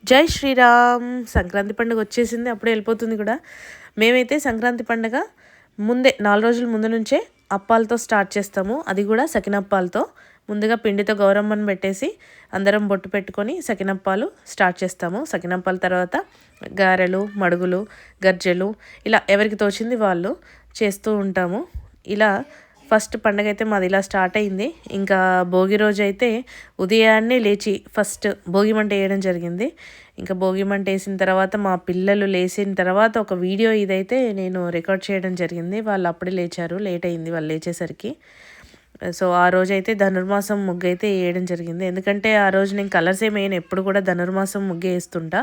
జై శ్రీరామ్. సంక్రాంతి పండుగ వచ్చేసింది, అప్పుడే వెళ్ళిపోతుంది కూడా. మేమైతే సంక్రాంతి పండుగ ముందే 4 రోజుల ముందు నుంచే అప్పాలతో స్టార్ట్ చేస్తాము. అది కూడా సకినప్పాలతో. ముందుగా పిండితో గౌరమ్మను పెట్టేసి అందరం బొట్టు పెట్టుకొని సకినప్పాలు స్టార్ట్ చేస్తాము. సకినప్పాల తర్వాత గారెలు, మడుగులు, గర్జెలు ఇలా ఎవరికి తోచింది వాళ్ళు చేస్తూ ఉంటాము. ఇలా ఫస్ట్ పండగ అయితే మాది ఇలా స్టార్ట్ అయింది. ఇంకా భోగి రోజు అయితే ఉదయాన్నే లేచి ఫస్ట్ భోగి మంట వేయడం జరిగింది. ఇంకా భోగి మంట వేసిన తర్వాత మా పిల్లలు లేచిన తర్వాత ఒక వీడియో ఇదైతే నేను రికార్డ్ చేయడం జరిగింది. వాళ్ళు అప్పుడే లేచారు, లేట్ అయింది వాళ్ళు లేచేసరికి. సో ఆ రోజు అయితే ధనుర్మాసం ముగ్గు అయితే వేయడం జరిగింది. ఎందుకంటే ఆ రోజు నేను కలర్స్ ఏమైనా ఎప్పుడు కూడా ధనుర్మాసం ముగ్గు వేస్తుంటా.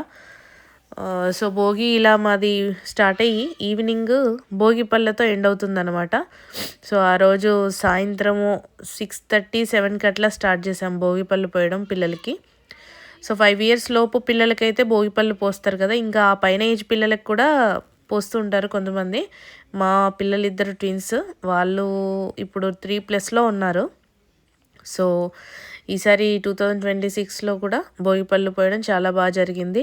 సో భోగి ఇలా మాది స్టార్ట్ అయ్యి ఈవినింగ్ భోగి పళ్ళతో ఎండ్ అవుతుంది అనమాట. సో ఆ రోజు సాయంత్రము 6:30, 7కి అట్లా స్టార్ట్ చేసాం భోగి పళ్ళు పోయడం పిల్లలకి. సో 5 years లోపు పిల్లలకైతే భోగి పళ్ళు పోస్తారు కదా, ఇంకా ఆ పైన ఏజ్ పిల్లలకు కూడా పోస్తూ ఉంటారు కొంతమంది. మా పిల్లలు ఇద్దరు ట్విన్స్, వాళ్ళు ఇప్పుడు 3+లో ఉన్నారు. సో ఈసారి 2026లో కూడా భోగి పళ్ళు పోయడం చాలా బాగా జరిగింది.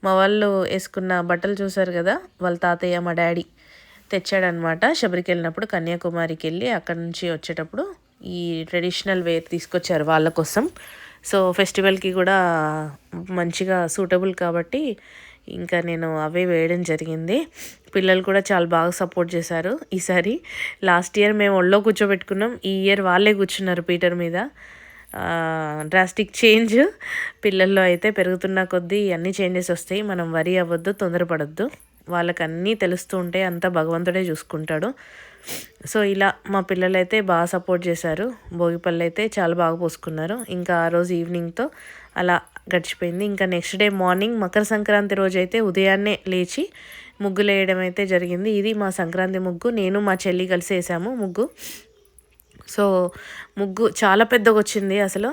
మా వాళ్ళు వేసుకున్న బట్టలు చూసారు కదా, వాళ్ళ తాతయ్య మా డాడీ తెచ్చాడనమాట. శబరికి వెళ్ళినప్పుడు కన్యాకుమారికి వెళ్ళి అక్కడ నుంచి వచ్చేటప్పుడు ఈ ట్రెడిషనల్ వేర్ తీసుకొచ్చారు వాళ్ళ కోసం. సో ఫెస్టివల్కి కూడా మంచిగా సూటబుల్ కాబట్టి ఇంకా నేను అవే వేయడం జరిగింది. పిల్లలు కూడా చాలా బాగా సపోర్ట్ చేశారు. ఈసారి లాస్ట్ ఇయర్ మేము ఒళ్ళో కూర్చోబెట్టుకున్నాం, ఈ ఇయర్ వాళ్ళే కూర్చున్నారు పీటర్ మీద. డ్రాస్టిక్ చేంజ్ పిల్లల్లో అయితే పెరుగుతున్న కొద్దీ అన్ని చేంజెస్ వస్తాయి. మనం వరి అవ్వద్దు, తొందరపడద్దు. వాళ్ళకి అన్నీ తెలుస్తూ ఉంటే అంతా భగవంతుడే చూసుకుంటాడు. సో ఇలా మా పిల్లలు అయితే బాగా సపోర్ట్ చేశారు. భోగిపళ్ళు అయితే చాలా బాగా పోసుకున్నారు. ఇంకా ఆ రోజు ఈవినింగ్తో అలా గడిచిపోయింది. ఇంకా next day morning Makar Sankranti రోజు అయితే ఉదయాన్నే లేచి ముగ్గులు వేయడం అయితే జరిగింది. ఇది మా సంక్రాంతి ముగ్గు. నేను మా చెల్లి కలిసి వేసాము ముగ్గు. సో ముగ్గు చాలా పెద్దగా వచ్చింది అసలు.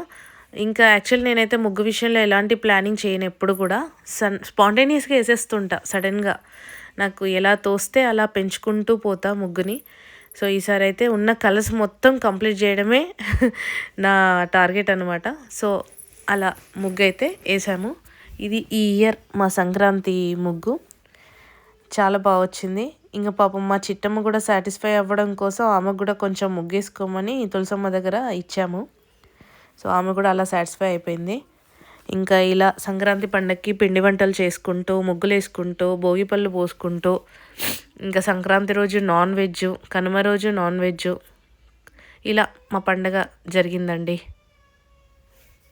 ఇంకా యాక్చువల్లీ నేనైతే ముగ్గు విషయంలో ఎలాంటి ప్లానింగ్ చేయను, ఎప్పుడు కూడా స్పాంటేనియస్గా వేసేస్తుంటా. సడన్గా నాకు ఎలా తోస్తే అలా పెంచుకుంటూ పోతా ముగ్గుని. సో ఈసారి అయితే ఉన్న కలర్స్ మొత్తం కంప్లీట్ చేయడమే నా టార్గెట్ అనమాట. సో అలా ముగ్గు అయితే వేసాము. ఇది ఈ ఇయర్ మా సంక్రాంతి ముగ్గు. చాలా బాగా వచ్చింది. ఇంకా పాపం మా చిట్టమ్మ కూడా సాటిస్ఫై అవ్వడం కోసం ఆమెకు కూడా కొంచెం ముగ్గేసుకోమని తులసమ్మ దగ్గర ఇచ్చాము. సో ఆమె కూడా అలా సాటిస్ఫై అయిపోయింది. ఇంకా ఇలా సంక్రాంతి పండగకి పిండి వంటలు చేసుకుంటూ, ముగ్గులు వేసుకుంటూ, భోగి పళ్ళు పోసుకుంటూ, ఇంకా సంక్రాంతి రోజు నాన్ వెజ్, కనుమ రోజు నాన్ వెజ్, ఇలా మా పండగ జరిగిందండి.